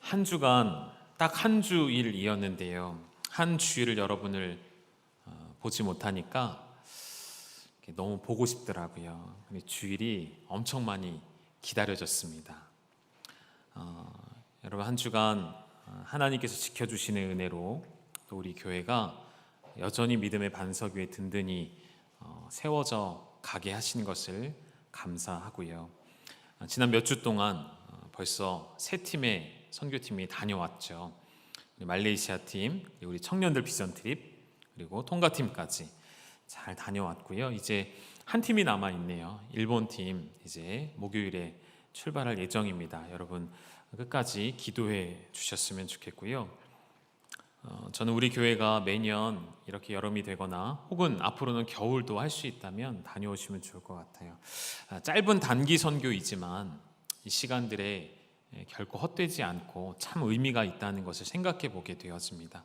한 주간 딱 한 주일이었는데요. 한 주일을 여러분을 보지 못하니까 너무 보고 싶더라고요. 주일이 엄청 많이 기다려졌습니다. 여러분 한 주간 하나님께서 지켜주시는 은혜로 또 우리 교회가 여전히 믿음의 반석 위에 든든히 세워져 가게 하신 것을 감사하고요. 지난 몇 주 동안 벌써 세 팀의 선교팀이 다녀왔죠. 말레이시아 팀, 우리 청년들 비전 트립, 그리고 통가팀까지 잘 다녀왔고요. 이제 한 팀이 남아 있네요. 일본 팀 이제 목요일에 출발할 예정입니다. 여러분 끝까지 기도해 주셨으면 좋겠고요. 저는 우리 교회가 매년 이렇게 여름이 되거나 혹은 앞으로는 겨울도 할 수 있다면 다녀오시면 좋을 것 같아요. 짧은 단기 선교이지만 이 시간들에 결코 헛되지 않고 참 의미가 있다는 것을 생각해 보게 되었습니다.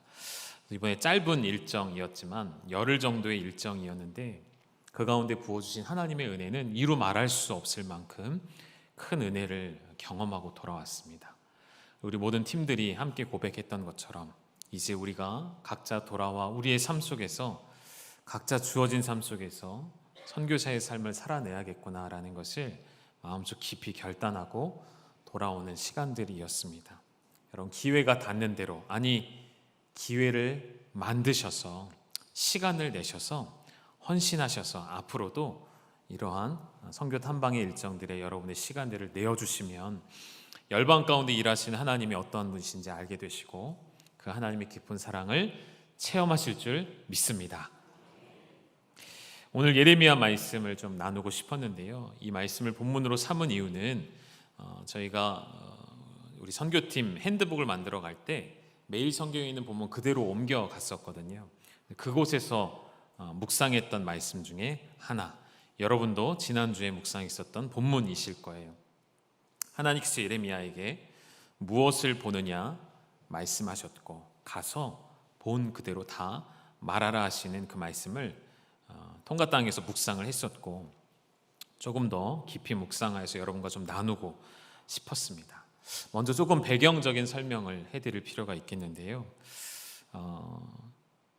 이번에 짧은 일정이었지만 열흘 정도의 일정이었는데 그 가운데 부어주신 하나님의 은혜는 이루 말할 수 없을 만큼 큰 은혜를 경험하고 돌아왔습니다. 우리 모든 팀들이 함께 고백했던 것처럼 이제 우리가 각자 돌아와 우리의 삶 속에서 각자 주어진 삶 속에서 선교사의 삶을 살아내야겠구나라는 것을 마음속 깊이 결단하고 돌아오는 시간들이었습니다. 여러분 기회가 닿는 대로, 아니 기회를 만드셔서 시간을 내셔서 헌신하셔서 앞으로도 이러한 선교 탐방의 일정들에 여러분의 시간들을 내어주시면 열방 가운데 일하시는 하나님이 어떠한 분이신지 알게 되시고 그 하나님의 깊은 사랑을 체험하실 줄 믿습니다. 오늘 예레미야 말씀을 좀 나누고 싶었는데요. 이 말씀을 본문으로 삼은 이유는 저희가 우리 선교팀 핸드북을 만들어 갈 때 매일 성경에 있는 본문 그대로 옮겨 갔었거든요. 그곳에서 묵상했던 말씀 중에 하나, 여러분도 지난주에 묵상했었던 본문이실 거예요. 하나님께서 예레미야에게 무엇을 보느냐 말씀하셨고 가서 본 그대로 다 말하라 하시는 그 말씀을 통가 땅에서 묵상을 했었고 조금 더 깊이 묵상하여서 여러분과 좀 나누고 싶었습니다. 먼저 조금 배경적인 설명을 해드릴 필요가 있겠는데요.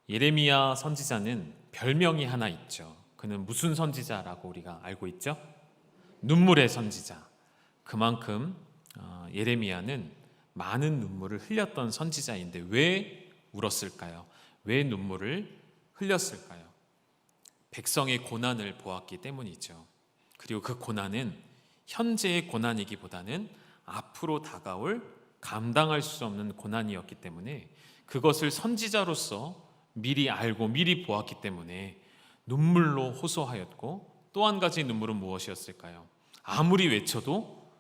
예레미야 선지자는 별명이 하나 있죠. 그는 무슨 선지자라고 우리가 알고 있죠? 눈물의 선지자. 그만큼 예레미야는 많은 눈물을 흘렸던 선지자인데 왜 울었을까요? 왜 눈물을 흘렸을까요? 백성의 고난을 보았기 때문이죠. 그리고 그 고난은 현재의 고난이기보다는 앞으로 다가올 감당할 수 없는 고난이었기 때문에 그것을 선지자로서 미리 알고 미리 보았기 때문에 눈물로 호소하였고 또 한 가지 눈물은 무엇이었을까요? 아무리 외쳐도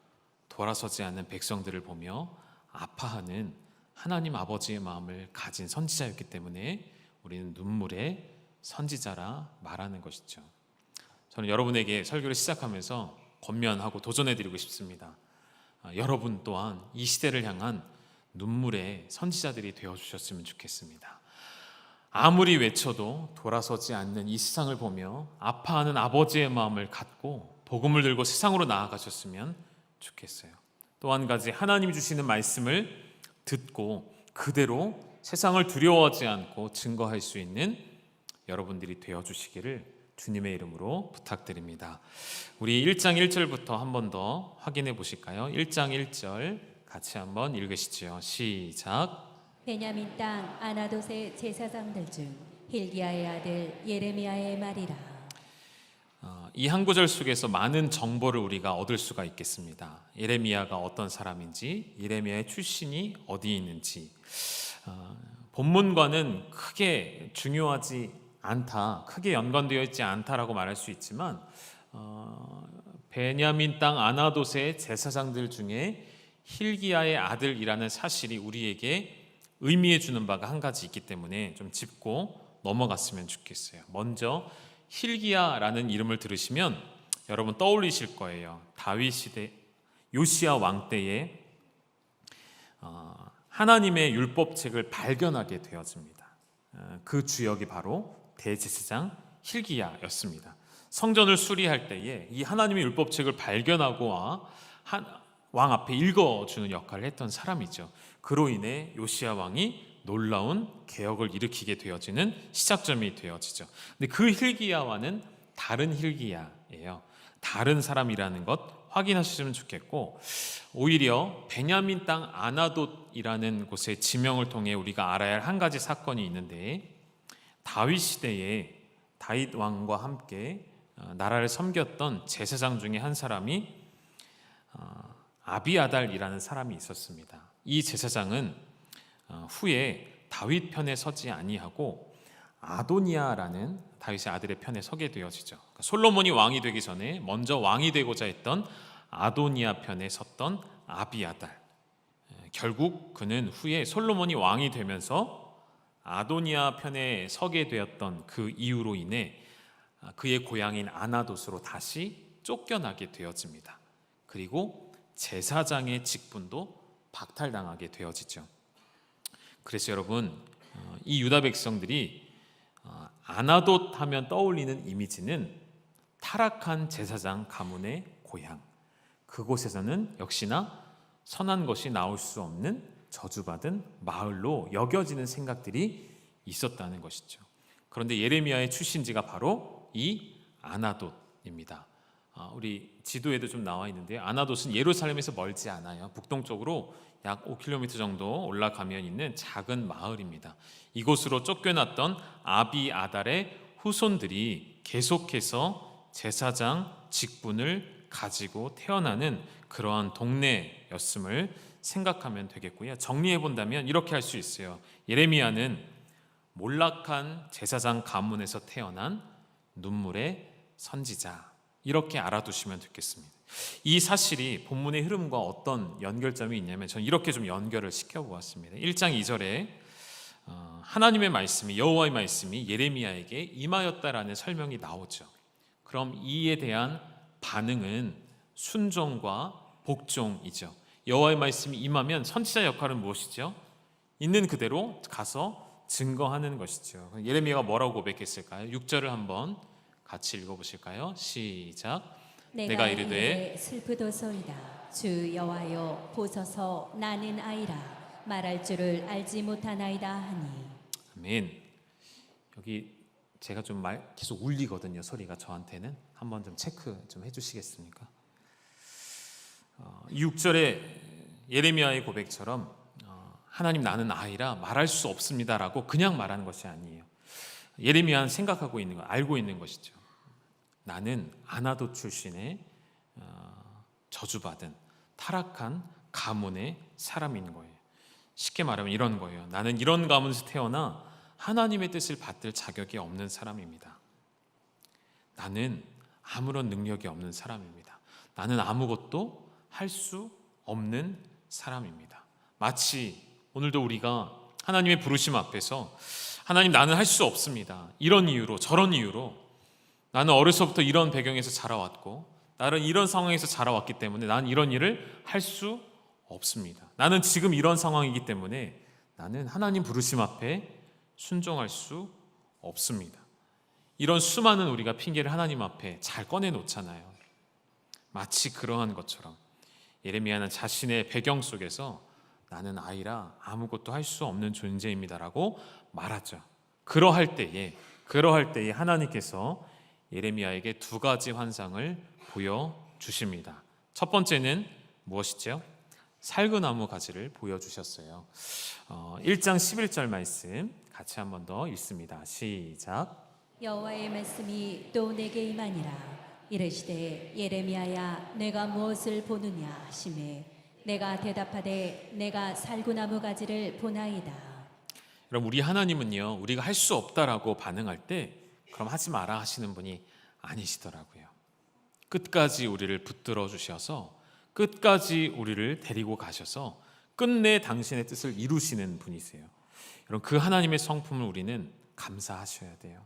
돌아서지 않는 백성들을 보며 아파하는 하나님 아버지의 마음을 가진 선지자였기 때문에 우리는 눈물의 선지자라 말하는 것이죠. 저는 여러분에게 설교를 시작하면서 권면하고 도전해드리고 싶습니다. 여러분 또한 이 시대를 향한 눈물의 선지자들이 되어주셨으면 좋겠습니다. 아무리 외쳐도 돌아서지 않는 이 세상을 보며 아파하는 아버지의 마음을 갖고 복음을 들고 세상으로 나아가셨으면 좋겠어요. 또 한 가지, 하나님이 주시는 말씀을 듣고 그대로 세상을 두려워하지 않고 증거할 수 있는 여러분들이 되어주시기를 주님의 이름으로 부탁드립니다. 우리 1장 1절부터 한 번 더 확인해 보실까요? 1장 1절 같이 한번 읽으시죠. 시작. 베냐민 땅 아나돗의 제사장들 중 힐기야의 아들 예레미야의 말이라. 이 한 구절 속에서 많은 정보를 우리가 얻을 수가 있겠습니다. 예레미야가 어떤 사람인지, 예레미야의 출신이 어디에 있는지, 본문과는 크게 중요하지 않다, 크게 연관되어 있지 않다라고 말할 수 있지만 베냐민 땅 아나돗의 제사장들 중에 힐기야의 아들이라는 사실이 우리에게 의미해 주는 바가 한 가지 있기 때문에 좀 짚고 넘어갔으면 좋겠어요. 먼저 힐기야라는 이름을 들으시면 여러분 떠올리실 거예요. 다윗 시대 요시야 왕 때에 하나님의 율법책을 발견하게 되어집니다. 그 주역이 바로 대제사장 힐기야였습니다. 성전을 수리할 때에 이 하나님의 율법책을 발견하고 왕 앞에 읽어주는 역할을 했던 사람이죠. 그로 인해 요시야 왕이 놀라운 개혁을 일으키게 되어지는 시작점이 되어지죠. 근데 그 hilkiah와는 다른 hilkiah예요. 다른 사람이라는 것 확인하시면 좋겠고, 오히려 베냐민 땅 아나돗이라는 곳의 지명을 통해 우리가 알아야 할 한 가지 사건이 있는데, 다윗 시대에 다윗 왕과 함께 나라를 섬겼던 제사장 중에 한 사람이 아비아달이라는 사람이 있었습니다. 이 제사장은 후에 다윗 편에 서지 아니하고 아도니아라는 다윗의 아들의 편에 서게 되어지죠. 그러니까 솔로몬이 왕이 되기 전에 먼저 왕이 되고자 했던 아도니아 편에 섰던 아비아달. 결국 그는 후에 솔로몬이 왕이 되면서 아도니아 편에 서게 되었던 그 이유로 인해 그의 고향인 아나돗으로 다시 쫓겨나게 되어집니다. 그리고 제사장의 직분도 박탈당하게 되어지죠. 그래서 여러분, 이 유다 백성들이 아나돗 하면 떠올리는 이미지는 타락한 제사장 가문의 고향, 그곳에서는 역시나 선한 것이 나올 수 없는 저주받은 마을로 여겨지는 생각들이 있었다는 것이죠. 그런데 예레미야의 출신지가 바로 이 아나돗입니다. 우리 지도에도 좀 나와 있는데요. 아나돗은 예루살렘에서 멀지 않아요. 북동쪽으로 약 5km 정도 올라가면 있는 작은 마을입니다. 이곳으로 쫓겨났던 아비아달의 후손들이 계속해서 제사장 직분을 가지고 태어나는 그러한 동네였음을 생각하면 되겠고요. 정리해 본다면 이렇게 할 수 있어요. 예레미야는 몰락한 제사장 가문에서 태어난 눈물의 선지자, 이렇게 알아두시면 되겠습니다. 이 사실이 본문의 흐름과 어떤 연결점이 있냐면 저는 이렇게 좀 연결을 시켜보았습니다. 1장 2절에 하나님의 말씀이, 여호와의 말씀이 예레미야에게 임하였다라는 설명이 나오죠. 그럼 이에 대한 반응은 순종과 복종이죠. 여호와의 말씀이 임하면 선지자 역할은 무엇이죠? 있는 그대로 가서 증거하는 것이죠. 예레미야가 뭐라고 고백했을까요? 6절을 한번 같이 읽어보실까요? 시작. 내가 이르되 슬프도소이다. 주 여호와여 보소서, 나는 아이라 말할 줄을 알지 못하나이다 하니. 아멘. 여기 제가 좀 계속 울리거든요. 소리가 저한테는. 한번 좀 체크 좀 해주시겠습니까? 6절에 예레미야의 고백처럼 하나님 나는 아이라 말할 수 없습니다라고 그냥 말하는 것이 아니에요. 예레미야는 생각하고 있는 거, 알고 있는 것이죠. 나는 아나돗 출신의 저주받은 타락한 가문의 사람인 거예요. 쉽게 말하면 이런 거예요. 나는 이런 가문에서 태어나 하나님의 뜻을 받들 자격이 없는 사람입니다. 나는 아무런 능력이 없는 사람입니다. 나는 아무것도 할 수 없는 사람입니다. 마치 오늘도 우리가 하나님의 부르심 앞에서 하나님 나는 할 수 없습니다. 이런 이유로 저런 이유로 나는 어려서부터 이런 배경에서 자라왔고 나는 이런 상황에서 자라왔기 때문에 나는 이런 일을 할 수 없습니다. 나는 지금 이런 상황이기 때문에 나는 하나님 부르심 앞에 순종할 수 없습니다. 이런 수많은 우리가 핑계를 하나님 앞에 잘 꺼내놓잖아요. 마치 그러한 것처럼 예레미야는 자신의 배경 속에서 나는 아이라 아무것도 할 수 없는 존재입니다라고 말하죠. 그러할 때에 하나님께서 예레미야에게 두 가지 환상을 보여주십니다. 첫 번째는 무엇이죠? 살구나무 가지를 보여주셨어요. 1장 11절 말씀 같이 한 번 더 읽습니다. 시작. 여호와의 말씀이 또 내게 임하니라. 이르시되 예레미야야 내가 무엇을 보느냐 하시매 내가 대답하되 내가 살구나무 가지를 보나이다. 여러분, 우리 하나님은요, 우리가 할 수 없다라고 반응할 때 그럼 하지 마라 하시는 분이 아니시더라고요. 끝까지 우리를 붙들어 주셔서 끝까지 우리를 데리고 가셔서 끝내 당신의 뜻을 이루시는 분이세요. 여러분, 그 하나님의 성품을 우리는 감사하셔야 돼요.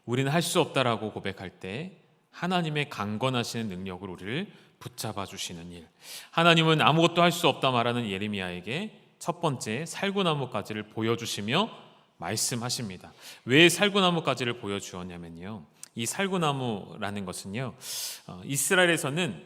우리는 할 수 없다라고 고백할 때 하나님의 강건하시는 능력으로 우리를 붙잡아 주시는 일. 하나님은 아무것도 할 수 없다 말하는 예레미야에게 첫 번째 살구나무 가지를 보여주시며 말씀하십니다. 왜 살구나무 가지를 보여주었냐면요, 이 살구나무라는 것은요, 이스라엘에서는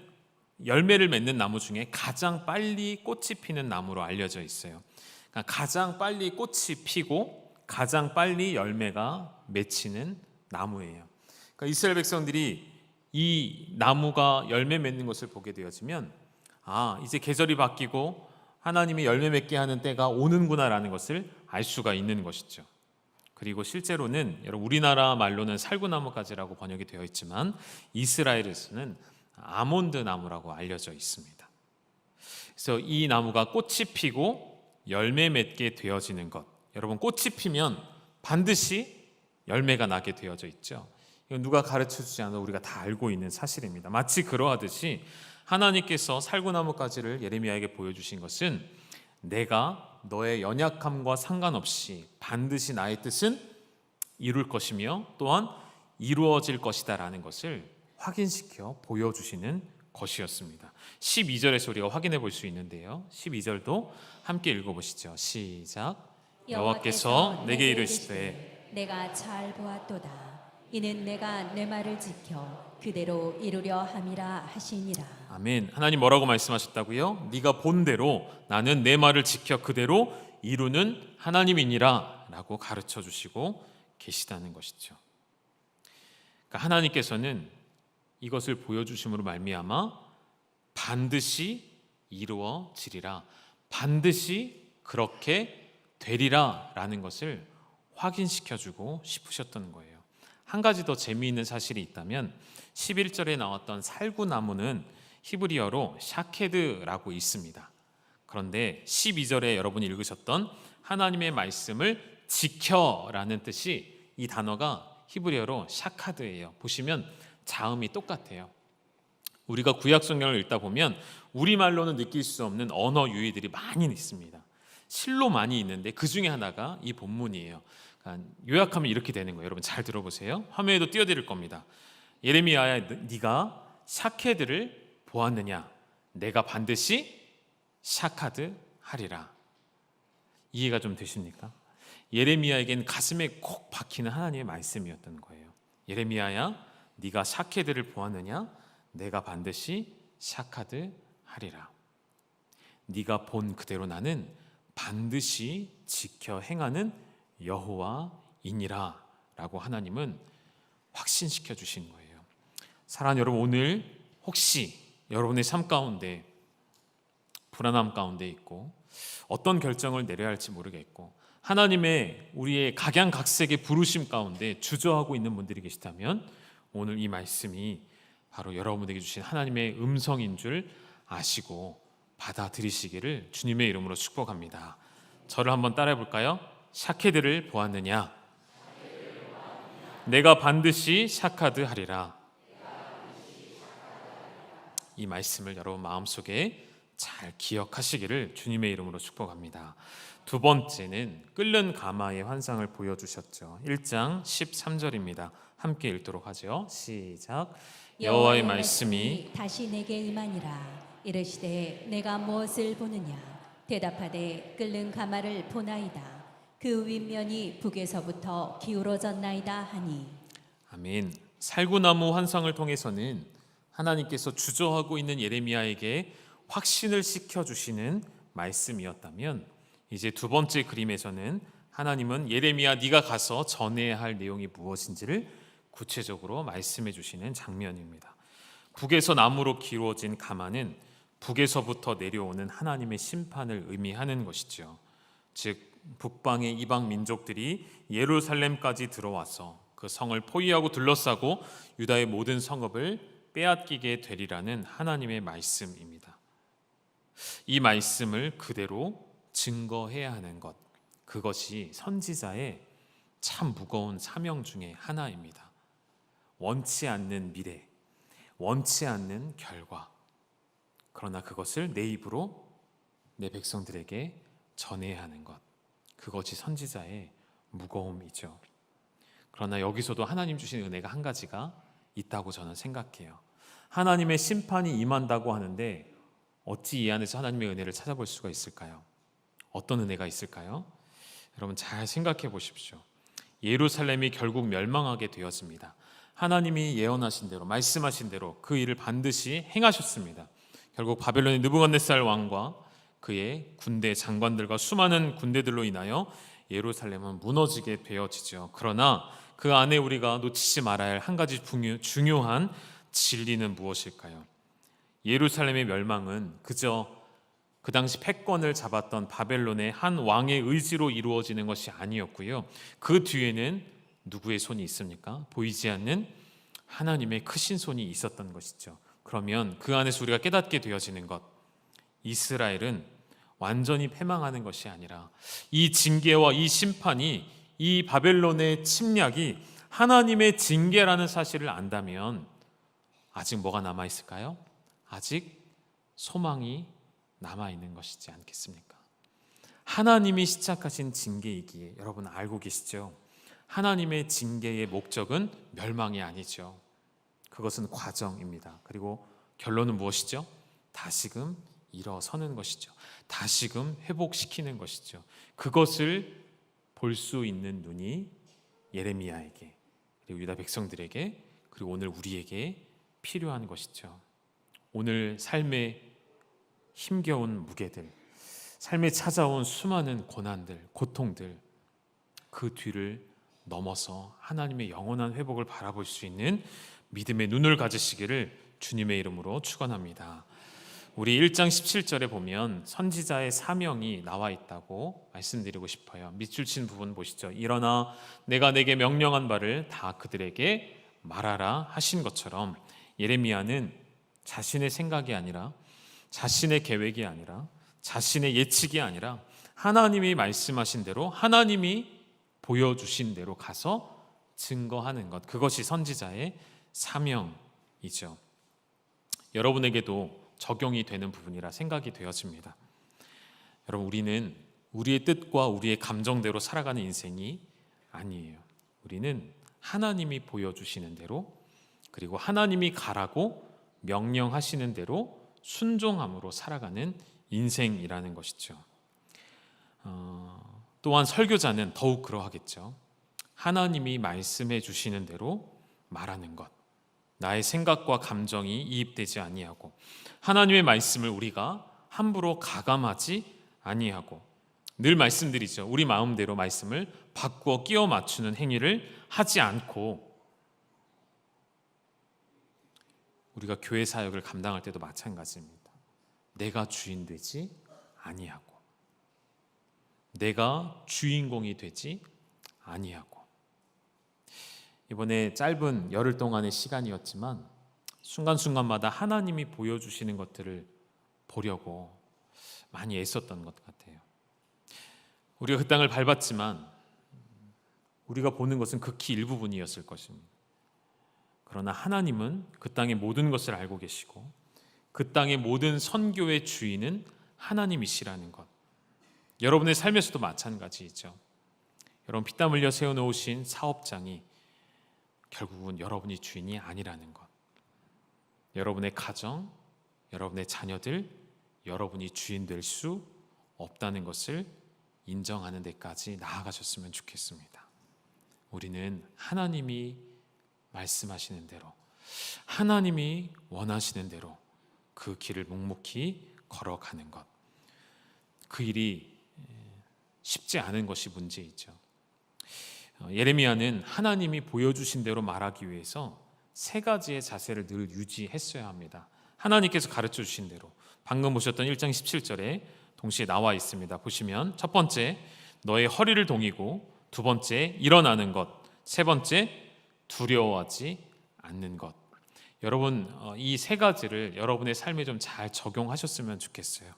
열매를 맺는 나무 중에 가장 빨리 꽃이 피는 나무로 알려져 있어요. 그러니까 가장 빨리 꽃이 피고 가장 빨리 열매가 맺히는 나무예요. 그러니까 이스라엘 백성들이 이 나무가 열매 맺는 것을 보게 되어지면 이제 계절이 바뀌고 하나님이 열매 맺게 하는 때가 오는구나라는 것을 알 수가 있는 것이죠. 그리고 실제로는 여러분 우리나라 말로는 살구나무가지라고 번역이 되어 있지만 이스라엘에서는 아몬드 나무라고 알려져 있습니다. 그래서 이 나무가 꽃이 피고 열매 맺게 되어지는 것, 여러분 꽃이 피면 반드시 열매가 나게 되어져 있죠. 이건 누가 가르쳐주지 않아도 우리가 다 알고 있는 사실입니다. 마치 그러하듯이 하나님께서 살구나무가지를 예레미야에게 보여주신 것은 내가 너의 연약함과 상관없이 반드시 나의 뜻은 이룰 것이며 또한 이루어질 것이다 라는 것을 확인시켜 보여주시는 것이었습니다. 12절에서 우리가 확인해 볼 수 있는데요, 12절도 함께 읽어보시죠. 시작. 여호와께서 내게 이르시되 내가 잘 보았도다. 이는 내가 내 말을 지켜 그대로 이루려 함이라 하시니라. 아멘. 하나님 뭐라고 말씀하셨다고요? 네가 본 대로 나는 내 말을 지켜 그대로 이루는 하나님이니라 라고 가르쳐 주시고 계시다는 것이죠. 그러니까 하나님께서는 이것을 보여주심으로 말미암아 반드시 이루어지리라, 반드시 그렇게 되리라 라는 것을 확인시켜주고 싶으셨던 거예요. 한 가지 더 재미있는 사실이 있다면 11절에 나왔던 살구나무는 히브리어로 샤케드라고 있습니다. 그런데 12절에 여러분이 읽으셨던 하나님의 말씀을 지켜라는 뜻이, 이 단어가 히브리어로 샤카드예요. 보시면 자음이 똑같아요. 우리가 구약성경을 읽다 보면 우리말로는 느낄 수 없는 언어 유희들이 많이 있습니다. 실로 많이 있는데 그 중에 하나가 이 본문이에요. 그러니까 요약하면 이렇게 되는 거예요. 여러분 잘 들어보세요. 화면에도 띄워드릴 겁니다. 예레미야야, 네가 샤케드를 보았느냐? 내가 반드시 샤카드 하리라. 이해가 좀 되십니까? 예레미야에겐 가슴에 콕 박히는 하나님의 말씀이었던 거예요. 예레미야야, 네가 샤케드를 보았느냐? 내가 반드시 샤카드 하리라. 네가 본 그대로 나는 반드시 지켜 행하는 여호와이니라 라고 하나님은 확신시켜 주신 거예요. 사랑하는 여러분, 오늘 혹시 여러분의 삶 가운데 불안함 가운데 있고 어떤 결정을 내려야 할지 모르겠고 하나님의 우리의 각양각색의 부르심 가운데 주저하고 있는 분들이 계시다면 오늘 이 말씀이 바로 여러분에게 주신 하나님의 음성인 줄 아시고 받아들이시기를 주님의 이름으로 축복합니다. 저를 한번 따라해 볼까요? 샤케드를 보았느냐? 내가 반드시 샤카드 하리라. 이 말씀을 여러분 마음속에 잘 기억하시기를 주님의 이름으로 축복합니다. 두 번째는 끓는 가마의 환상을 보여주셨죠. 1장 13절입니다. 함께 읽도록 하죠. 시작. 여호와의 말씀이 다시 내게 임하니라. 이르시되 내가 무엇을 보느냐? 대답하되 끓는 가마를 보나이다. 그 윗면이 북에서부터 기울어졌나이다 하니. 아멘. 살구나무 환상을 통해서는 하나님께서 주저하고 있는 예레미야에게 확신을 시켜주시는 말씀이었다면, 이제 두 번째 그림에서는 하나님은 예레미야 네가 가서 전해야 할 내용이 무엇인지를 구체적으로 말씀해 주시는 장면입니다. 북에서 남으로 기울어진 가마는 북에서부터 내려오는 하나님의 심판을 의미하는 것이죠. 즉 북방의 이방 민족들이 예루살렘까지 들어와서 그 성을 포위하고 둘러싸고 유다의 모든 성읍을 빼앗기게 되리라는 하나님의 말씀입니다. 이 말씀을 그대로 증거해야 하는 것, 그것이 선지자의 참 무거운 사명 중에 하나입니다. 원치 않는 미래, 원치 않는 결과, 그러나 그것을 내 입으로 내 백성들에게 전해야 하는 것, 그것이 선지자의 무거움이죠. 그러나 여기서도 하나님 주신 은혜가 한 가지가 있다고 저는 생각해요. 하나님의 심판이 임한다고 하는데 어찌 이 안에서 하나님의 은혜를 찾아볼 수가 있을까요? 어떤 은혜가 있을까요? 여러분 잘 생각해 보십시오. 예루살렘이 결국 멸망하게 되었습니다. 하나님이 예언하신 대로, 말씀하신 대로 그 일을 반드시 행하셨습니다. 결국 바벨론의 느부갓네살 왕과 그의 군대 장관들과 수많은 군대들로 인하여 예루살렘은 무너지게 되어지죠. 그러나 그 안에 우리가 놓치지 말아야 할 한 가지 중요한 진리는 무엇일까요? 예루살렘의 멸망은 그저 그 당시 패권을 잡았던 바벨론의 한 왕의 의지로 이루어지는 것이 아니었고요. 그 뒤에는 누구의 손이 있습니까? 보이지 않는 하나님의 크신 손이 있었던 것이죠. 그러면 그 안에서 우리가 깨닫게 되어지는 것, 이스라엘은 완전히 패망하는 것이 아니라 이 징계와 이 심판이, 이 바벨론의 침략이 하나님의 징계라는 사실을 안다면 아직 뭐가 남아있을까요? 아직 소망이 남아있는 것이지 않겠습니까? 하나님이 시작하신 징계이기에 여러분 알고 계시죠? 하나님의 징계의 목적은 멸망이 아니죠. 그것은 과정입니다. 그리고 결론은 무엇이죠? 다시금 일어서는 것이죠. 다시금 회복시키는 것이죠. 그것을 볼 수 있는 눈이 예레미야에게, 그리고 유다 백성들에게, 그리고 오늘 우리에게 필요한 것이죠. 오늘 삶의 힘겨운 무게들, 삶에 찾아온 수많은 고난들, 고통들, 그 뒤를 넘어서 하나님의 영원한 회복을 바라볼 수 있는 믿음의 눈을 가지시기를 주님의 이름으로 축원합니다. 우리 1장 17절에 보면 선지자의 사명이 나와 있다고 말씀드리고 싶어요. 밑줄 친 부분 보시죠. 일어나 내가 내게 명령한 바를 다 그들에게 말하라 하신 것처럼 예레미야는 자신의 생각이 아니라, 자신의 계획이 아니라, 자신의 예측이 아니라 하나님이 말씀하신 대로, 하나님이 보여주신 대로 가서 증거하는 것, 그것이 선지자의 사명이죠. 여러분에게도 적용이 되는 부분이라 생각이 되어집니다. 여러분, 우리는 우리의 뜻과 우리의 감정대로 살아가는 인생이 아니에요. 우리는 하나님이 보여주시는 대로, 그리고 하나님이 가라고 명령하시는 대로 순종함으로 살아가는 인생이라는 것이죠. 또한 설교자는 더욱 그러하겠죠. 하나님이 말씀해 주시는 대로 말하는 것, 나의 생각과 감정이 이입되지 아니하고 하나님의 말씀을 우리가 함부로 가감하지 아니하고, 늘 말씀드리죠. 우리 마음대로 말씀을 바꾸어 끼워 맞추는 행위를 하지 않고, 우리가 교회 사역을 감당할 때도 마찬가지입니다. 내가 주인 되지 아니하고, 내가 주인공이 되지 아니하고. 이번에 짧은 열흘 동안의 시간이었지만 순간순간마다 하나님이 보여주시는 것들을 보려고 많이 애썼던 것 같아요. 우리가 그 땅을 밟았지만 우리가 보는 것은 극히 일부분이었을 것입니다. 그러나 하나님은 그 땅의 모든 것을 알고 계시고 그 땅의 모든 선교의 주인은 하나님이시라는 것, 여러분의 삶에서도 마찬가지이죠. 여러분 피땀 흘려 세워놓으신 사업장이 결국은 여러분이 주인이 아니라는 것, 여러분의 가정, 여러분의 자녀들, 여러분이 주인 될 수 없다는 것을 인정하는 데까지 나아가셨으면 좋겠습니다. 우리는 하나님이 말씀하시는 대로, 하나님이 원하시는 대로 그 길을 묵묵히 걸어가는 것, 그 일이 쉽지 않은 것이 문제이죠. 예레미야는 하나님이 보여주신 대로 말하기 위해서 세 가지의 자세를 늘 유지했어야 합니다. 하나님께서 가르쳐 주신 대로, 방금 보셨던 1장 17절에 동시에 나와 있습니다. 보시면 첫 번째, 너의 허리를 동이고, 두 번째, 일어나는 것, 세 번째, 두려워하지 않는 것. 여러분, 이 세 가지를 여러분의 삶에 좀 잘 적용하셨으면 좋겠어요.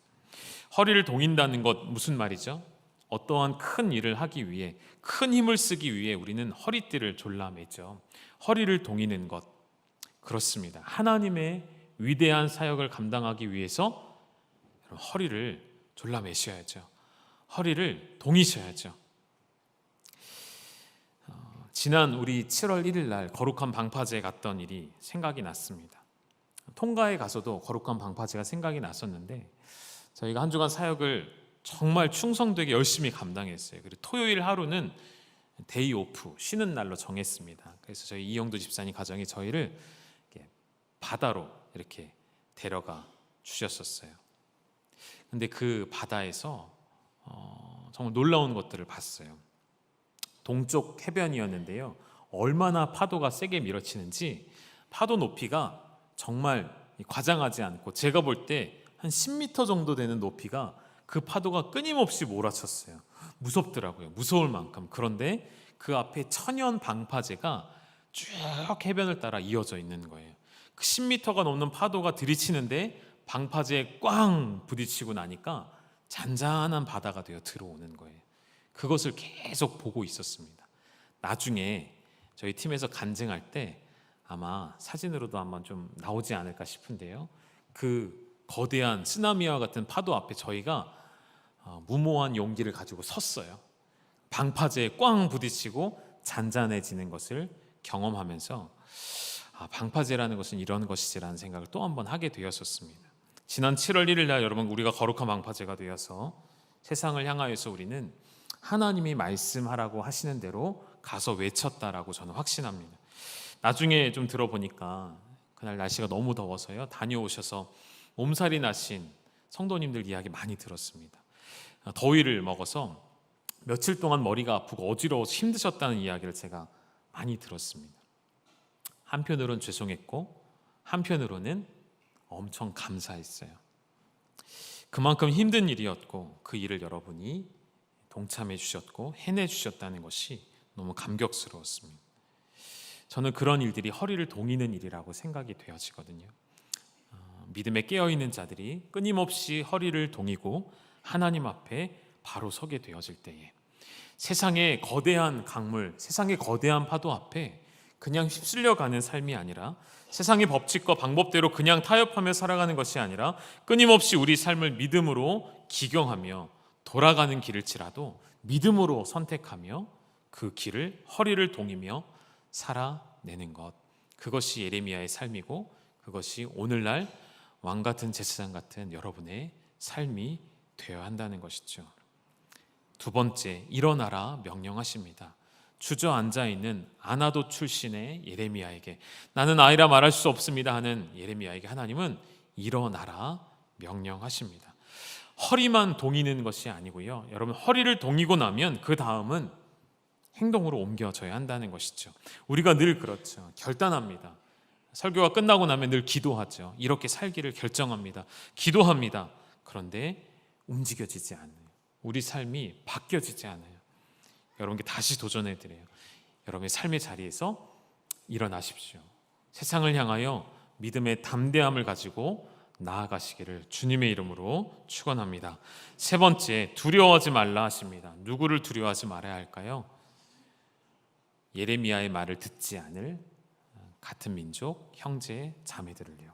허리를 동인다는 것 무슨 말이죠? 어떠한 큰 일을 하기 위해, 큰 힘을 쓰기 위해 우리는 허리띠를 졸라매죠. 허리를 동이는 것, 그렇습니다. 하나님의 위대한 사역을 감당하기 위해서 허리를 졸라매셔야죠. 허리를 동이셔야죠. 지난 우리 7월 1일 날 거룩한 방파제에 갔던 일이 생각이 났습니다. 통가에 가서도 거룩한 방파제가 생각이 났었는데, 저희가 한 주간 사역을 정말 충성되게 열심히 감당했어요. 그리고 토요일 하루는 데이 오프, 쉬는 날로 정했습니다. 그래서 저희 이영도 집사님 가정이 저희를 바다로 이렇게 데려가 주셨었어요. 근데 그 바다에서 정말 놀라운 것들을 봤어요. 동쪽 해변이었는데요. 얼마나 파도가 세게 밀어치는지 파도 높이가 정말 과장하지 않고 제가 볼 때 한 10m 정도 되는 높이가 그 파도가 끊임없이 몰아쳤어요. 무섭더라고요. 무서울 만큼. 그런데 그 앞에 천연 방파제가 쭉 해변을 따라 이어져 있는 거예요. 그 10m가 넘는 파도가 들이치는데 방파제에 꽝 부딪히고 나니까 잔잔한 바다가 되어 들어오는 거예요. 그것을 계속 보고 있었습니다. 나중에 저희 팀에서 간증할 때 아마 사진으로도 한번 좀 나오지 않을까 싶은데요. 그 거대한 쓰나미와 같은 파도 앞에 저희가 무모한 용기를 가지고 섰어요. 방파제에 꽝 부딪히고 잔잔해지는 것을 경험하면서 방파제라는 것은 이런 것이지라는 생각을 또 한 번 하게 되었었습니다. 지난 7월 1일 날 여러분 우리가 거룩한 방파제가 되어서 세상을 향하여서 우리는 하나님이 말씀하라고 하시는 대로 가서 외쳤다라고 저는 확신합니다. 나중에 좀 들어보니까 그날 날씨가 너무 더워서요. 다녀오셔서 몸살이 나신 성도님들 이야기 많이 들었습니다. 더위를 먹어서 며칠 동안 머리가 아프고 어지러워서 힘드셨다는 이야기를 제가 많이 들었습니다. 한편으로는 죄송했고 한편으로는 엄청 감사했어요. 그만큼 힘든 일이었고 그 일을 여러분이 동참해 주셨고 해내 주셨다는 것이 너무 감격스러웠습니다. 저는 그런 일들이 허리를 동이는 일이라고 생각이 되어지거든요. 믿음에 깨어있는 자들이 끊임없이 허리를 동이고 하나님 앞에 바로 서게 되어질 때에 세상의 거대한 강물, 세상의 거대한 파도 앞에 그냥 휩쓸려가는 삶이 아니라 세상의 법칙과 방법대로 그냥 타협하며 살아가는 것이 아니라 끊임없이 우리 삶을 믿음으로 기경하며 돌아가는 길일지라도 믿음으로 선택하며 그 길을 허리를 동이며 살아내는 것, 그것이 예레미야의 삶이고 그것이 오늘날 왕같은 제사장 같은 여러분의 삶이 되어야 한다는 것이죠. 두 번째, 일어나라 명령하십니다. 주저앉아 있는 아나도 출신의 예레미야에게, 나는 아이라 말할 수 없습니다 하는 예레미야에게 하나님은 일어나라 명령하십니다. 허리만 동이는 것이 아니고요, 여러분 허리를 동이고 나면 그 다음은 행동으로 옮겨져야 한다는 것이죠. 우리가 늘 그렇죠. 결단합니다. 설교가 끝나고 나면 늘 기도하죠. 이렇게 살기를 결정합니다. 기도합니다. 그런데 움직여지지 않아요. 우리 삶이 바뀌어지지 않아요. 여러분께 다시 도전해 드려요. 여러분의 삶의 자리에서 일어나십시오. 세상을 향하여 믿음의 담대함을 가지고 나아가시기를 주님의 이름으로 축원합니다. 세 번째, 두려워하지 말라 하십니다. 누구를 두려워하지 말아야 할까요? 예레미야의 말을 듣지 않을 같은 민족, 형제, 자매들을요.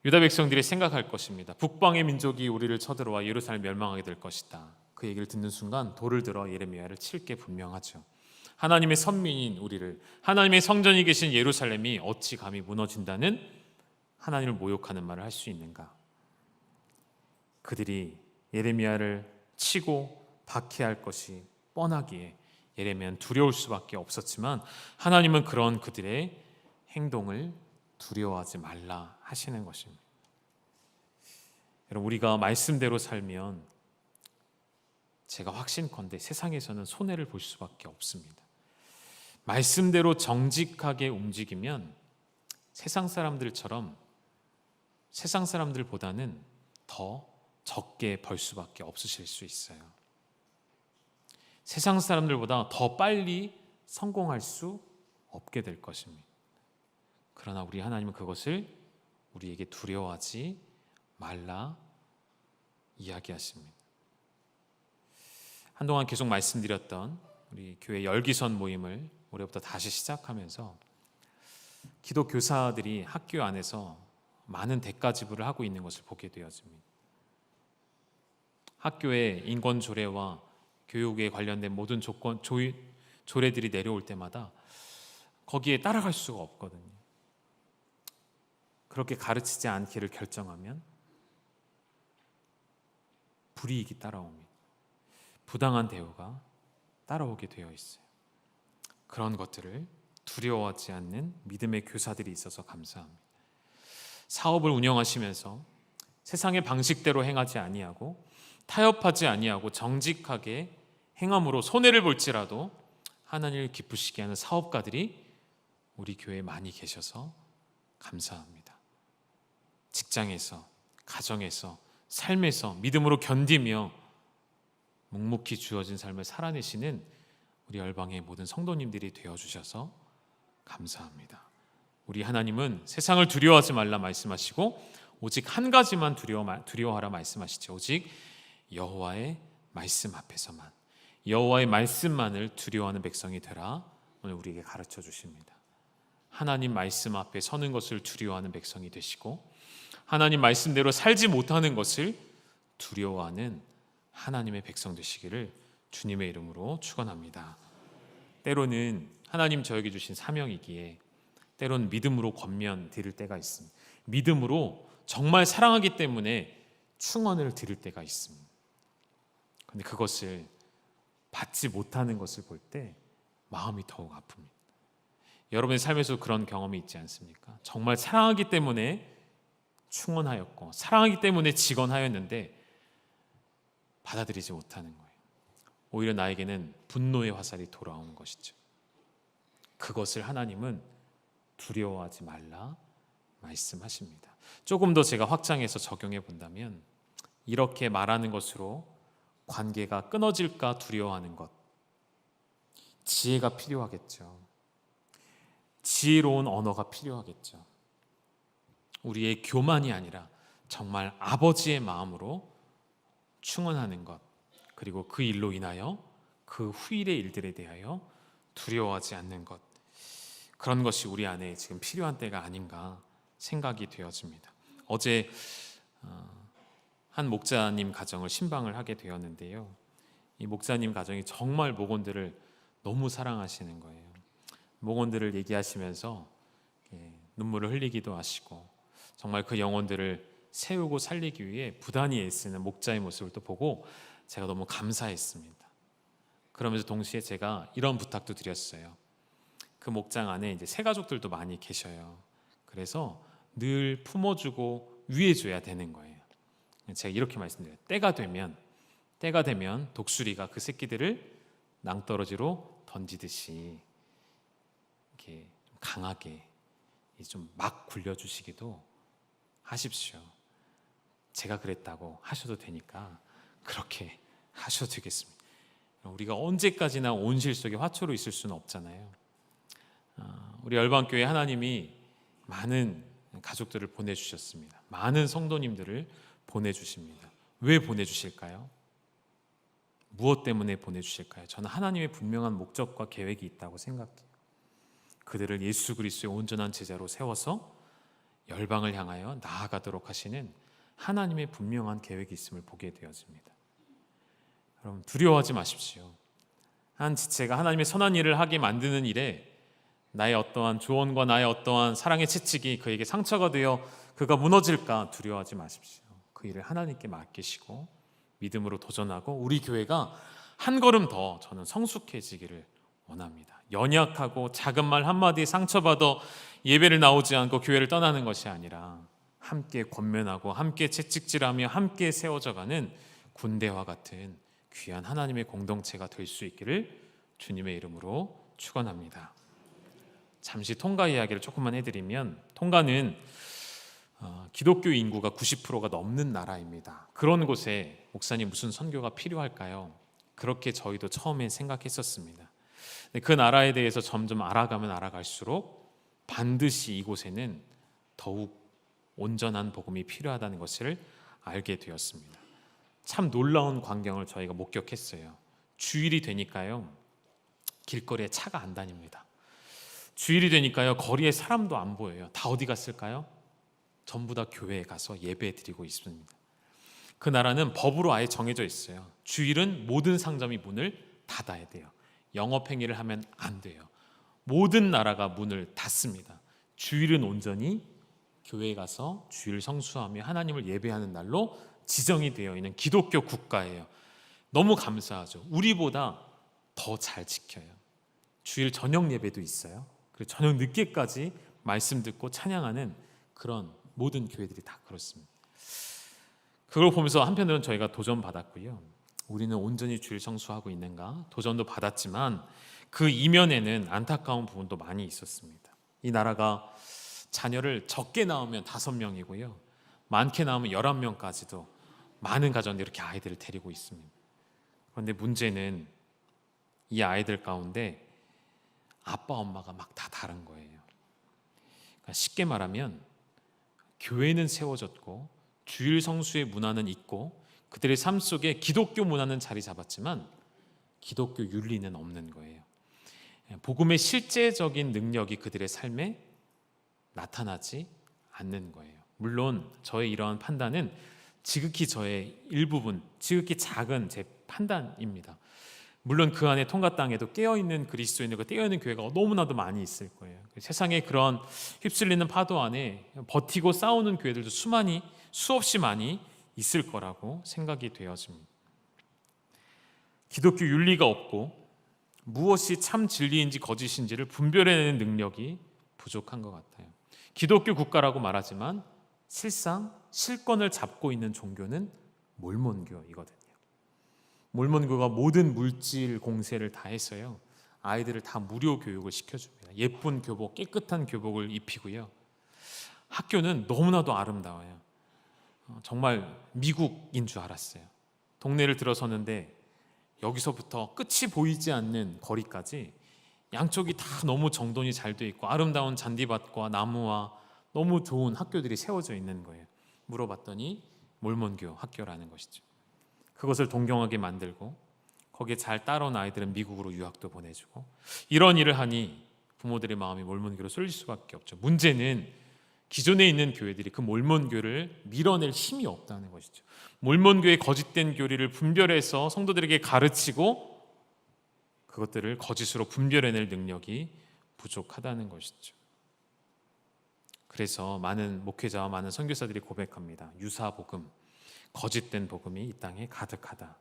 유다 백성들이 생각할 것입니다. 북방의 민족이 우리를 쳐들어와 예루살렘 멸망하게 될 것이다. 그 얘기를 듣는 순간 돌을 들어 예레미야를 칠 게 분명하죠. 하나님의 선민인 우리를, 하나님의 성전이 계신 예루살렘이 어찌 감히 무너진다는 하나님을 모욕하는 말을 할 수 있는가? 그들이 예레미야를 치고 박해할 것이 뻔하기에 예레미야는 두려울 수밖에 없었지만 하나님은 그런 그들의 행동을 두려워하지 말라 하시는 것입니다. 여러분, 우리가 말씀대로 살면 제가 확신컨대 세상에서는 손해를 볼 수밖에 없습니다. 말씀대로 정직하게 움직이면 세상 사람들처럼 세상 사람들보다는 더 적게 벌 수밖에 없으실 수 있어요. 세상 사람들보다 더 빨리 성공할 수 없게 될 것입니다. 그러나 우리 하나님은 그것을 우리에게 두려워하지 말라 이야기하십니다. 한동안 계속 말씀드렸던 우리 교회 열기선 모임을 올해부터 다시 시작하면서 기독 교사들이 학교 안에서 많은 대가 지불을 하고 있는 것을 보게 되었습니다. 학교의 인권 조례와 교육에 관련된 모든 조례들이 내려올 때마다 거기에 따라갈 수가 없거든요. 그렇게 가르치지 않기를 결정하면 불이익이 따라옵니다. 부당한 대우가 따라오게 되어 있어요. 그런 것들을 두려워하지 않는 믿음의 교사들이 있어서 감사합니다. 사업을 운영하시면서 세상의 방식대로 행하지 아니하고 타협하지 아니하고 정직하게 행함으로 손해를 볼지라도 하나님을 기쁘시게 하는 사업가들이 우리 교회에 많이 계셔서 감사합니다. 직장에서, 가정에서, 삶에서 믿음으로 견디며 묵묵히 주어진 삶을 살아내시는 우리 열방의 모든 성도님들이 되어주셔서 감사합니다. 우리 하나님은 세상을 두려워하지 말라 말씀하시고 오직 한 가지만 두려워하라 말씀하시죠. 오직 여호와의 말씀 앞에서만, 여호와의 말씀만을 두려워하는 백성이 되라 오늘 우리에게 가르쳐 주십니다. 하나님 말씀 앞에 서는 것을 두려워하는 백성이 되시고 하나님 말씀대로 살지 못하는 것을 두려워하는 하나님의 백성 되시기를 주님의 이름으로 축원합니다. 때로는 하나님 저에게 주신 사명이기에 때로는 믿음으로 권면 드릴 때가 있습니다. 믿음으로 정말 사랑하기 때문에 충언을 드릴 때가 있습니다. 그런데 그것을 받지 못하는 것을 볼 때 마음이 더욱 아픕니다. 여러분의 삶에서 그런 경험이 있지 않습니까? 정말 사랑하기 때문에 충언하였고 사랑하기 때문에 직언하였는데 받아들이지 못하는 거예요. 오히려 나에게는 분노의 화살이 돌아오는 것이죠. 그것을 하나님은 두려워하지 말라 말씀하십니다. 조금 더 제가 확장해서 적용해 본다면 이렇게 말하는 것으로 관계가 끊어질까 두려워하는 것, 지혜가 필요하겠죠. 지혜로운 언어가 필요하겠죠. 우리의 교만이 아니라 정말 아버지의 마음으로 충언하는 것, 그리고 그 일로 인하여 그 후일의 일들에 대하여 두려워하지 않는 것, 그런 것이 우리 안에 지금 필요한 때가 아닌가 생각이 되어집니다. 어제 한 목사님 가정을 신방을 하게 되었는데요. 이 목사님 가정이 정말 목원들을 너무 사랑하시는 거예요. 목원들을 얘기하시면서 눈물을 흘리기도 하시고 정말 그 영혼들을 세우고 살리기 위해 부단히 애쓰는 목자의 모습을 또 보고 제가 너무 감사했습니다. 그러면서 동시에 제가 이런 부탁도 드렸어요. 그 목장 안에 이제 새 가족들도 많이 계셔요. 그래서 늘 품어주고 위해줘야 되는 거예요. 제가 이렇게 말씀드려요. 때가 되면 독수리가 그 새끼들을 낭떠러지로 던지듯이 이렇게 좀 강하게 좀 막 굴려주시기도 하십시오. 제가 그랬다고 하셔도 되니까 그렇게 하셔도 되겠습니다. 우리가 언제까지나 온실 속에 화초로 있을 수는 없잖아요. 우리 열방교회 하나님이 많은 가족들을 보내주셨습니다. 많은 성도님들을 보내주십니다. 왜 보내주실까요? 무엇 때문에 보내주실까요? 저는 하나님의 분명한 목적과 계획이 있다고 생각해요. 그들을 예수 그리스도의 온전한 제자로 세워서 열방을 향하여 나아가도록 하시는 하나님의 분명한 계획이 있음을 보게 되어집니다. 여러분 두려워하지 마십시오. 한 지체가 하나님의 선한 일을 하게 만드는 일에 나의 어떠한 조언과 나의 어떠한 사랑의 채찍이 그에게 상처가 되어 그가 무너질까 두려워하지 마십시오. 그 일을 하나님께 맡기시고 믿음으로 도전하고 우리 교회가 한 걸음 더 저는 성숙해지기를 원합니다. 연약하고 작은 말 한마디에 상처받아 예배를 나오지 않고 교회를 떠나는 것이 아니라 함께 권면하고 함께 채찍질하며 함께 세워져가는 군대와 같은 귀한 하나님의 공동체가 될 수 있기를 주님의 이름으로 축원합니다. 잠시 통가 이야기를 조금만 해드리면 통가는 기독교 인구가 90%가 넘는 나라입니다. 그런 곳에 목사님 무슨 선교가 필요할까요? 그렇게 저희도 처음에 생각했었습니다. 그 나라에 대해서 점점 알아가면 알아갈수록 반드시 이곳에는 더욱 온전한 복음이 필요하다는 것을 알게 되었습니다. 참 놀라운 광경을 저희가 목격했어요. 주일이 되니까요 길거리에 차가 안 다닙니다. 주일이 되니까요 거리에 사람도 안 보여요. 다 어디 갔을까요? 전부 다 교회에 가서 예배 드리고 있습니다. 그 나라는 법으로 아예 정해져 있어요. 주일은 모든 상점이 문을 닫아야 돼요. 영업행위를 하면 안 돼요. 모든 나라가 문을 닫습니다. 주일은 온전히 교회에 가서 주일 성수하며 하나님을 예배하는 날로 지정이 되어 있는 기독교 국가예요. 너무 감사하죠. 우리보다 더 잘 지켜요. 주일 저녁 예배도 있어요. 그리고 저녁 늦게까지 말씀 듣고 찬양하는 그런 모든 교회들이 다 그렇습니다. 그걸 보면서 한편으로는 저희가 도전받았고요. 우리는 온전히 주일 성수하고 있는가? 도전도 받았지만 그 이면에는 안타까운 부분도 많이 있었습니다. 이 나라가 자녀를 적게 낳으면 5명이고요. 많게 낳으면 11명까지도 많은 가정들이 이렇게 아이들을 데리고 있습니다. 그런데 문제는 이 아이들 가운데 아빠 엄마가 막 다 다른 거예요. 그러니까 쉽게 말하면 교회는 세워졌고 주일 성수의 문화는 있고 그들의 삶 속에 기독교 문화는 자리 잡았지만 기독교 윤리는 없는 거예요. 복음의 실제적인 능력이 그들의 삶에 나타나지 않는 거예요. 물론 저의 이러한 판단은 지극히 저의 일부분, 지극히 작은 제 판단입니다. 물론 그 안에 통가 땅에도 깨어있는 그리스도인들과 깨어있는 교회가 너무나도 많이 있을 거예요. 세상에 그런 휩쓸리는 파도 안에 버티고 싸우는 교회들도 수없이 많이 있을 거라고 생각이 되어집니다. 기독교 윤리가 없고 무엇이 참 진리인지 거짓인지를 분별해내는 능력이 부족한 것 같아요. 기독교 국가라고 말하지만 실상 실권을 잡고 있는 종교는 몰몬교이거든요. 몰몬교가 모든 물질 공세를 다 했어요. 아이들을 다 무료 교육을 시켜줍니다. 예쁜 교복, 깨끗한 교복을 입히고요. 학교는 너무나도 아름다워요. 정말 미국인 줄 알았어요. 동네를 들어서는데 여기서부터 끝이 보이지 않는 거리까지 양쪽이 다 너무 정돈이 잘 돼 있고 아름다운 잔디밭과 나무와 너무 좋은 학교들이 세워져 있는 거예요. 물어봤더니 몰몬교 학교라는 것이죠. 그것을 동경하게 만들고 거기에 잘 따라온 아이들은 미국으로 유학도 보내주고 이런 일을 하니 부모들의 마음이 몰몬교로 쏠릴 수밖에 없죠. 문제는 기존에 있는 교회들이 그 몰몬교를 밀어낼 힘이 없다는 것이죠. 몰몬교의 거짓된 교리를 분별해서 성도들에게 가르치고 그것들을 거짓으로 분별해낼 능력이 부족하다는 것이죠. 그래서 많은 목회자와 많은 선교사들이 고백합니다. 유사복음, 거짓된 복음이 이 땅에 가득하다.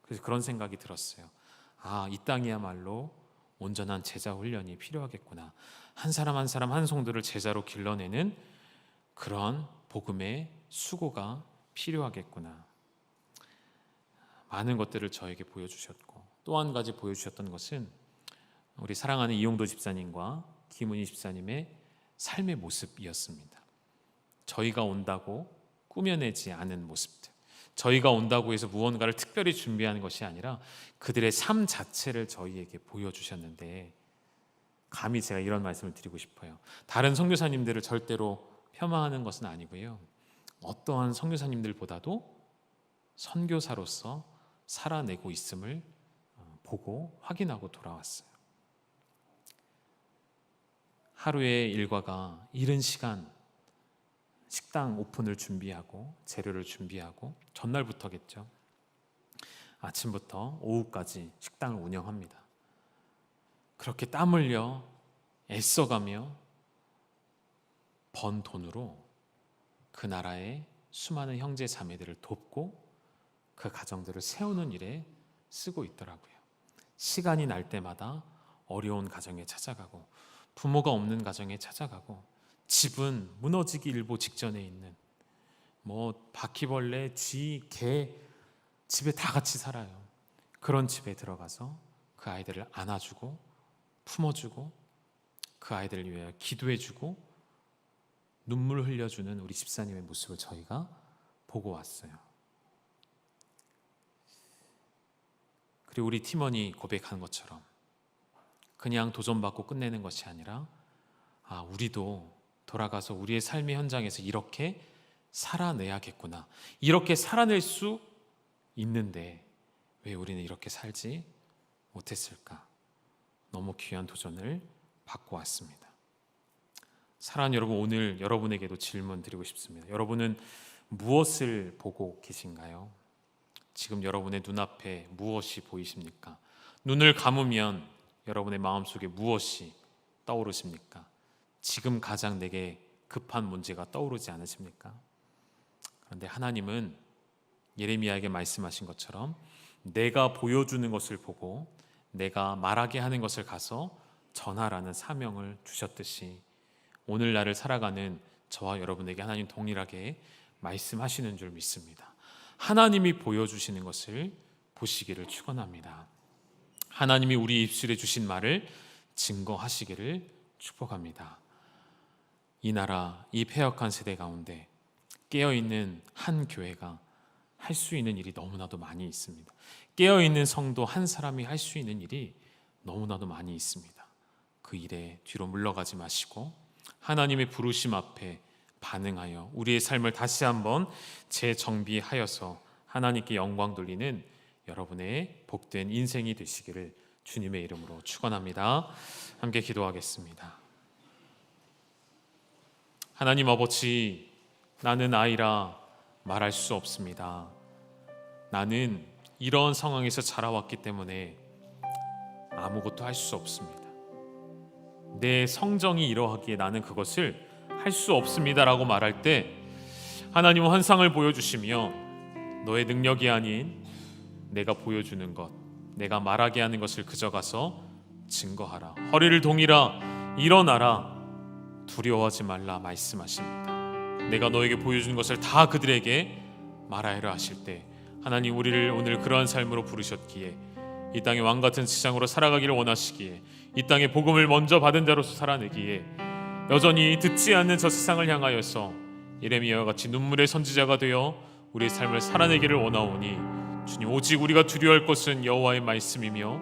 그래서 그런 생각이 들었어요. 이 땅이야말로 온전한 제자 훈련이 필요하겠구나. 한 사람 한 사람 한 성도를 제자로 길러내는 그런 복음의 수고가 필요하겠구나. 많은 것들을 저에게 보여주셨고 또 한 가지 보여주셨던 것은 우리 사랑하는 이용도 집사님과 김은희 집사님의 삶의 모습이었습니다. 저희가 온다고 꾸며내지 않은 모습들, 저희가 온다고 해서 무언가를 특별히 준비하는 것이 아니라 그들의 삶 자체를 저희에게 보여주셨는데 감히 제가 이런 말씀을 드리고 싶어요. 다른 선교사님들을 절대로 폄하하는 것은 아니고요. 어떠한 선교사님들보다도 선교사로서 살아내고 있음을 보고 확인하고 돌아왔어요. 하루의 일과가 이른 시간 식당 오픈을 준비하고 재료를 준비하고 전날부터겠죠. 아침부터 오후까지 식당을 운영합니다. 그렇게 땀 흘려 애써가며 번 돈으로 그 나라의 수많은 형제 자매들을 돕고 그 가정들을 세우는 일에 쓰고 있더라고요. 시간이 날 때마다 어려운 가정에 찾아가고 부모가 없는 가정에 찾아가고 집은 무너지기 일보 직전에 있는 바퀴벌레, 쥐, 개 집에 다 같이 살아요. 그런 집에 들어가서 그 아이들을 안아주고 품어주고 그 아이들을 위하여 기도해주고 눈물 흘려주는 우리 집사님의 모습을 저희가 보고 왔어요. 그리고 우리 팀원이 고백한 것처럼 그냥 도전받고 끝내는 것이 아니라 우리도 돌아가서 우리의 삶의 현장에서 이렇게 살아내야겠구나. 이렇게 살아낼 수 있는데 왜 우리는 이렇게 살지 못했을까? 너무 귀한 도전을 받고 왔습니다. 사랑하는 여러분, 오늘 여러분에게도 질문 드리고 싶습니다. 여러분은 무엇을 보고 계신가요? 지금 여러분의 눈앞에 무엇이 보이십니까? 눈을 감으면 여러분의 마음속에 무엇이 떠오르십니까? 지금 가장 내게 급한 문제가 떠오르지 않으십니까? 그런데 하나님은 예레미야에게 말씀하신 것처럼 내가 보여주는 것을 보고 내가 말하게 하는 것을 가서 전하라는 사명을 주셨듯이 오늘날을 살아가는 저와 여러분에게 하나님 동일하게 말씀하시는 줄 믿습니다. 하나님이 보여주시는 것을 보시기를 축원합니다. 하나님이 우리 입술에 주신 말을 증거하시기를 축복합니다. 이 나라, 이 패역한 세대 가운데 깨어있는 한 교회가 할 수 있는 일이 너무나도 많이 있습니다. 깨어있는 성도 한 사람이 할 수 있는 일이 너무나도 많이 있습니다. 그 일에 뒤로 물러가지 마시고 하나님의 부르심 앞에 반응하여 우리의 삶을 다시 한번 재정비하여서 하나님께 영광 돌리는 여러분의 복된 인생이 되시기를 주님의 이름으로 축원합니다. 함께 기도하겠습니다. 하나님 아버지, 나는 아이라 말할 수 없습니다. 나는 이런 상황에서 자라왔기 때문에 아무것도 할 수 없습니다. 내 성정이 이러하기에 나는 그것을 할 수 없습니다라고 말할 때 하나님은 환상을 보여주시며 너의 능력이 아닌 내가 보여주는 것, 내가 말하게 하는 것을 그저 가서 증거하라. 허리를 동이라, 일어나라, 두려워하지 말라 말씀하십니다. 내가 너에게 보여준 것을 다 그들에게 말하여라 하실 때 하나님 우리를 오늘 그러한 삶으로 부르셨기에 이 땅의 왕같은 세상으로 살아가기를 원하시기에 이 땅의 복음을 먼저 받은 자로서 살아내기에 여전히 듣지 않는 저 세상을 향하여서 예레미야와 같이 눈물의 선지자가 되어 우리의 삶을 살아내기를 원하오니 주님, 오직 우리가 두려워할 것은 여호와의 말씀이며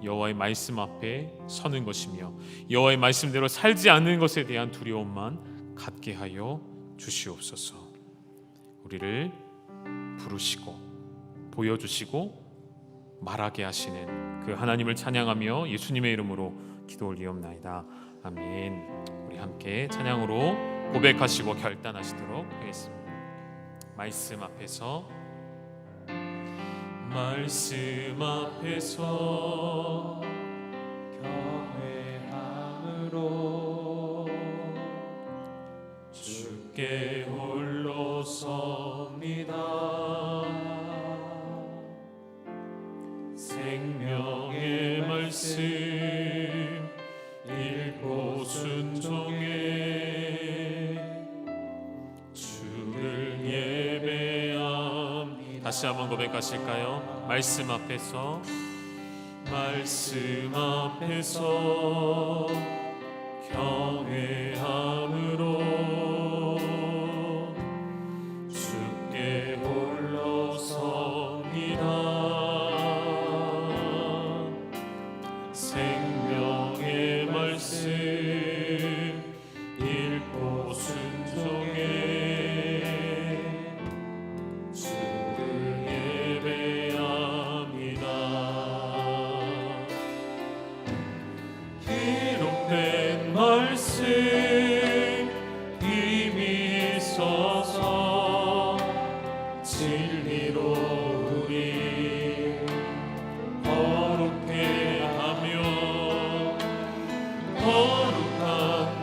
여호와의 말씀 앞에 서는 것이며 여호와의 말씀대로 살지 않는 것에 대한 두려움만 갖게 하여 주시옵소서. 우리를 부르시고 보여주시고 말하게 하시는 그 하나님을 찬양하며 예수님의 이름으로 기도 올리옵나이다. 아멘. 우리 함께 찬양으로 고백하시고 결단하시도록 하겠습니다. 말씀 앞에서 경외함으로 주께 홀로 섭니다. 생명의 말씀 읽고 순종해 주를 예배합니다. 다시 한번 고백하실까요? 말씀 앞에서 경외함으로 주께 홀로 섭니다. 생명의 말씀 읽고 순종해 주를 예배합니다. 기록된 말씀 힘이 있어서 진리로 우리 거룩해 하며 거룩한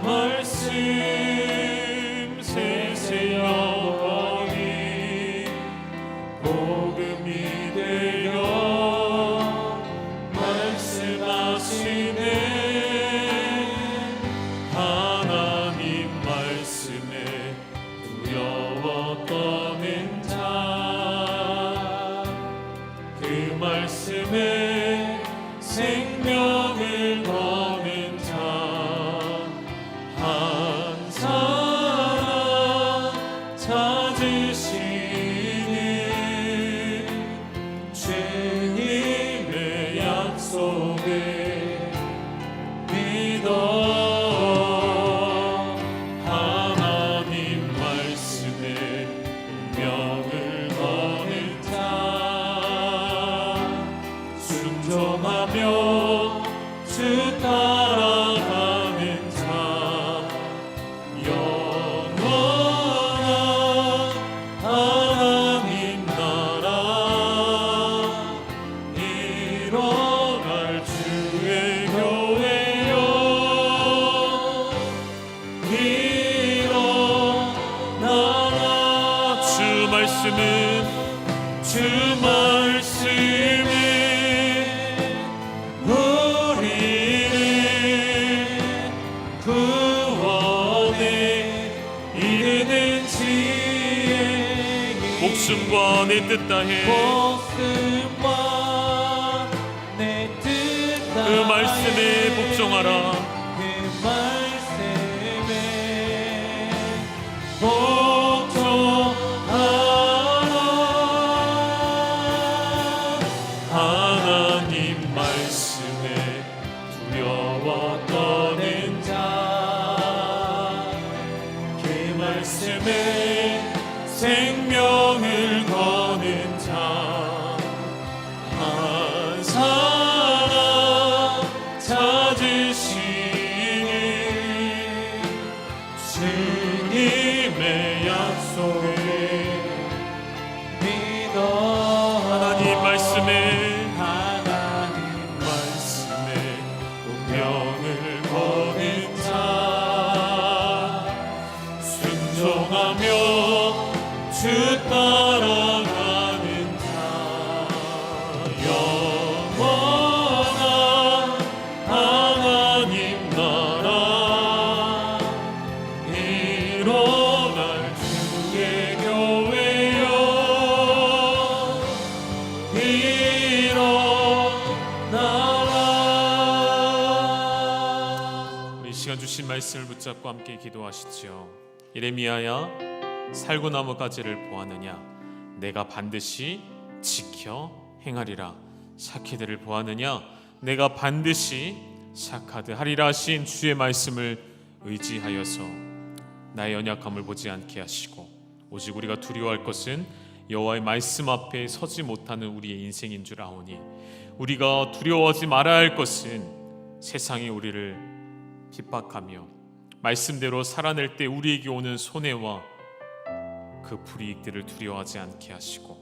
말씀 세세 영원히 복음이 되어 말씀하시네. 하나님 말씀에 두려워 떠는 자, 그 말씀에 생명을 거는 자 한 사람 찾으시는 주님의 약속을 믿어. 하나님 말씀에 운명을 거는 자 순종하며 목숨과 내 뜻 다해 목숨과 내 뜻 그 말씀에 복종하라. 그 말씀에 복종하라. 하나님 말씀에 두려워 떠는 자, 그 말씀에 생명을 거는 자, 한 사람 찾으시니 주님의 약속을 믿어. 하나님 말씀에 운명을 거는 자, 순종하며 주 따라가는 자, 영원한 하나님 나라 일어날 주의 교회여 일어나라. 우리 시간 주신 말씀을 붙잡고 함께 기도하시지요. 예레미야야, 살구나무 가지를 보았느냐? 내가 반드시 지켜 행하리라. 샤케드를 보았느냐? 내가 반드시 샤카드 하리라 하신 주의 말씀을 의지하여서 나의 연약함을 보지 않게 하시고, 오직 우리가 두려워할 것은 여호와의 말씀 앞에 서지 못하는 우리의 인생인 줄 아오니, 우리가 두려워하지 말아야 할 것은 세상이 우리를 핍박하며 말씀대로 살아낼 때 우리에게 오는 손해와 그 불이익들을 두려워하지 않게 하시고,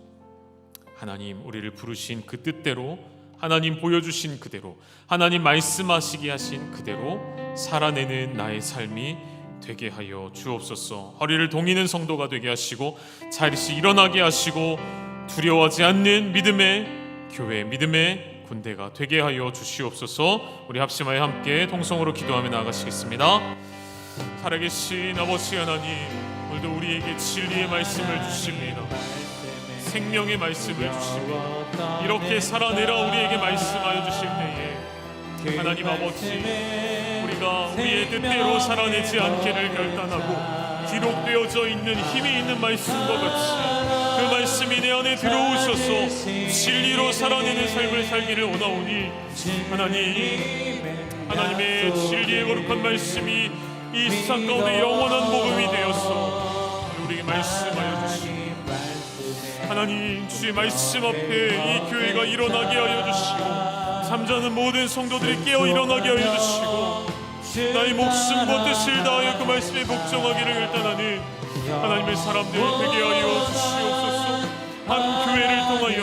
하나님 우리를 부르신 그 뜻대로, 하나님 보여주신 그대로, 하나님 말씀하시게 하신 그대로 살아내는 나의 삶이 되게 하여 주옵소서. 허리를 동이는 성도가 되게 하시고, 자리시 일어나게 하시고, 두려워하지 않는 믿음의 교회, 믿음의 군대가 되게 하여 주시옵소서. 우리 합심하여 함께 통성으로 기도하며 나아가시겠습니다. 살아계신 아버지 하나님, 오늘도 우리에게 진리의 말씀을 주십니다. 생명의 말씀을 주시고, 이렇게 살아내라 우리에게 말씀하여 주실 때에 하나님 아버지, 우리가 우리의 뜻대로 살아내지 않기를 결단하고 기록되어져 있는 힘이 있는 말씀과 같이 그 말씀이 내 안에 들어오셔서 진리로 살아내는 삶을 살기를 원하오니, 하나님의 진리의 거룩한 말씀이 이 세상 가운데 영원한 복음이 되어서 우리에게 말씀하여 주시고, 하나님 주의 말씀 앞에 이 교회가 일어나게 하여 주시고, 잠자는 모든 성도들이 깨어 일어나게 하여 주시고, 나의 목숨과 뜻을 다하여 그 말씀에 복종하기를 결단하는 하나님의 사람들 되게 하여 주시옵소서. 한 교회를 통하여,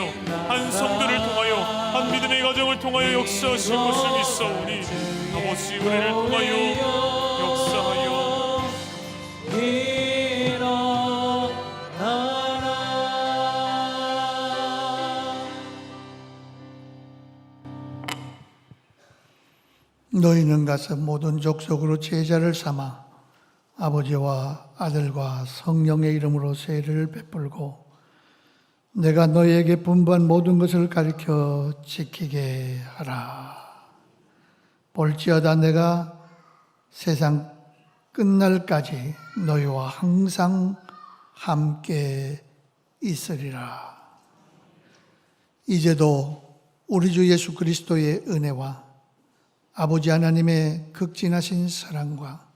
한 성도를 통하여, 한 믿음의 가정을 통하여 역사하실 것을 믿사오니, 아버지 우리를 통하여 역사하여 너희는 가서 모든 족속으로 제자를 삼아 아버지와 아들과 성령의 이름으로 세례를 베풀고, 내가 너희에게 분부한 모든 것을 가르쳐 지키게 하라. 볼지어다 내가 세상 끝날까지 너희와 항상 함께 있으리라. 이제도 우리 주 예수 그리스도의 은혜와 아버지 하나님의 극진하신 사랑과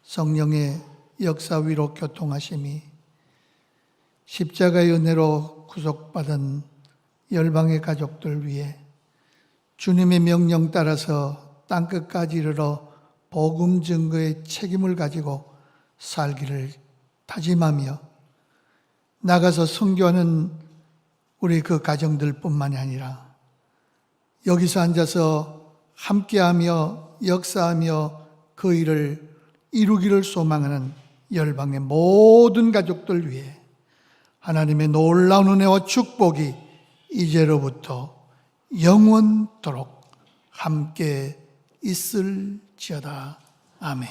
성령의 역사 위로 교통하심이 십자가의 은혜로 구속받은 열방의 가족들 위해 주님의 명령 따라서 땅끝까지 이르러 복음 증거의 책임을 가지고 살기를 다짐하며 나가서 선교하는 우리 그 가정들뿐만이 아니라 여기서 앉아서 함께하며 역사하며 그 일을 이루기를 소망하는 열방의 모든 가족들 위해 하나님의 놀라운 은혜와 축복이 이제로부터 영원토록 함께 있을지어다. 아멘.